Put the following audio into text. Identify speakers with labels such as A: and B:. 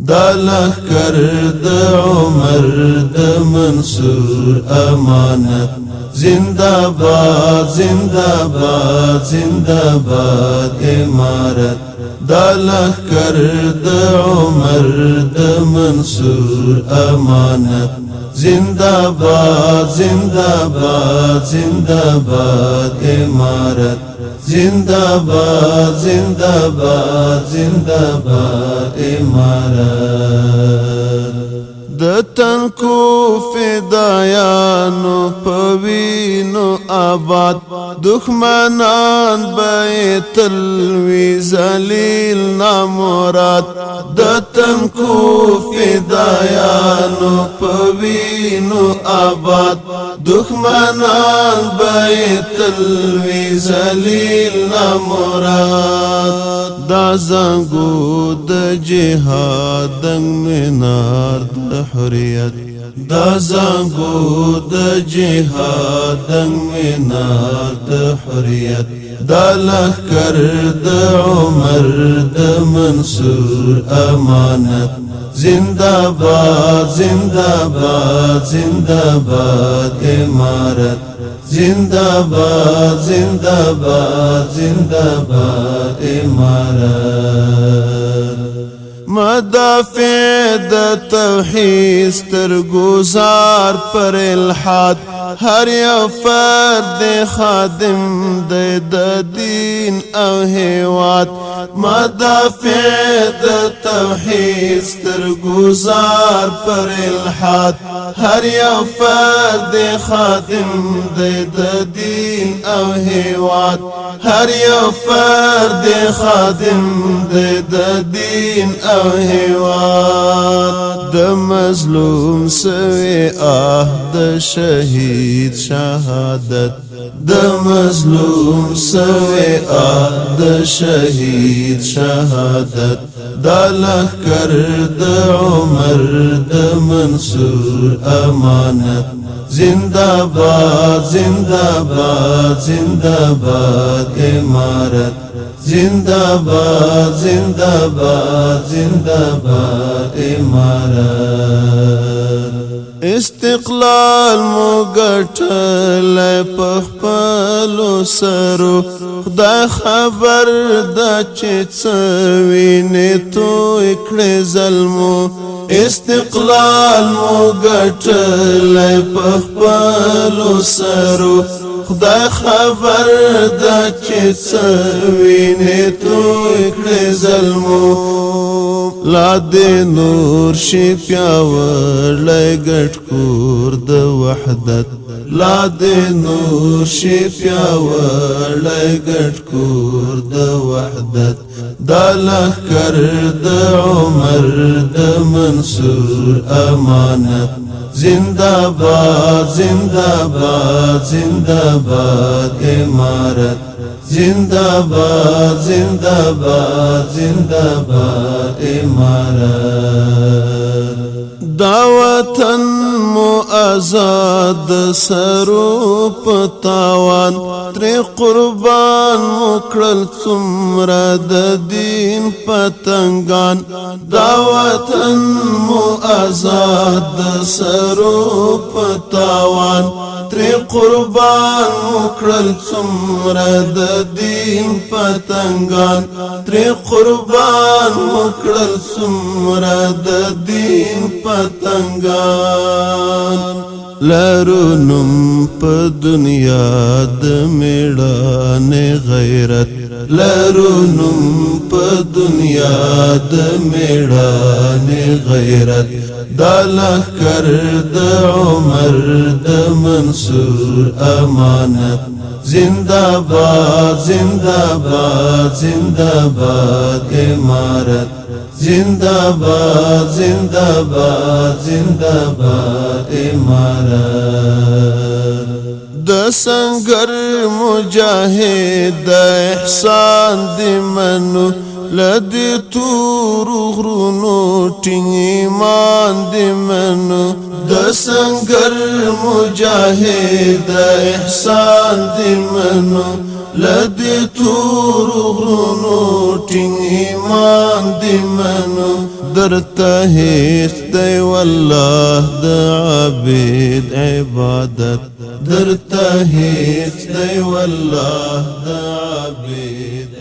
A: دا لخکر د عمر د منصور امانت زندہ باد زندہ باد زندہ باد امارت دا لخکر د عمر د منصور امانت زندہ باد زندہ باد زندہ باد امارت زندہ باد زندہ باد زندہ باد امارت د تنکو فدایانو پوینو آباد دښمنان بیت الوی ذلیل نامراد د تنکو فدایانو پوینو آباد دښمنان بیت الوی ذلیل نامراد دا زنګو د جهاد دنګ منار د حریت دا زنګو د جهاد دنګ منار د حریت دا لخکر د عمر د منصور امانت زندہ باد زندہ باد زندہ باد امارت زندہ باد زندہ باد زندہ باد امارت مدافع د توحید سترګوزار پر الحاد هر یو فرد خادم د دین او هیواد مدافع د توحید سترګوزار پر الحاد هر یو فرد خادم د دین او هیواد هر یو فرد خادم د دین او هیواد د مظلوم سوی د شهید شهادت د مظلوم سوی د شهید شهادت دا لخکر د عمر د منصور امانت زندہ باد زندہ باد زندہ باد امارت زندہ باد زندہ باد زندہ باد امارت استقلال مو ګټلای په خپلو سرو خدای خبر دا چې څه وینې توی کړې ظلمو استقلال مو ګټلای په خپلو سرو خدای خبر دا چې څه وینې توی کړې ظلمو لا دې نور شي پیاوړی ګډ کور د وحدت لا دې نور شي پیاوړی ګډ کور د وحدت دا لخکر د عمر د منصور امانت زندہ باد زندہ باد زندہ باد امارت زندہ باد زندہ باد زندہ باد امارت دا وطن مو آزاد سرو پتاوان تر قربان مکړل څومره د دین پتنګان دا وطن مو آزاد سرو پتاوان تر قربان مکړل څومره د دین پتنګان تر قربان مکړل څومره د دین پتنګان لارو نم په دنیا د میړانې غیرت لارو نم په دنیا د میړانې غیرت دا لخکر د عمر د منصور امانت زندہ باد زندہ باد زندہ باد امارت زندہ باد زندہ باد زندہ باد امارت د سنگر مجاهد احسان دی منو لدی تور غرونو ټینګ ایمان دی منو د سنگر مجاهد احسان دی منو لدی تور غرونو ټینګ ایمان دی منو درته هیڅ دی والله د عابد عبادت درته هیڅ دی والله د عابد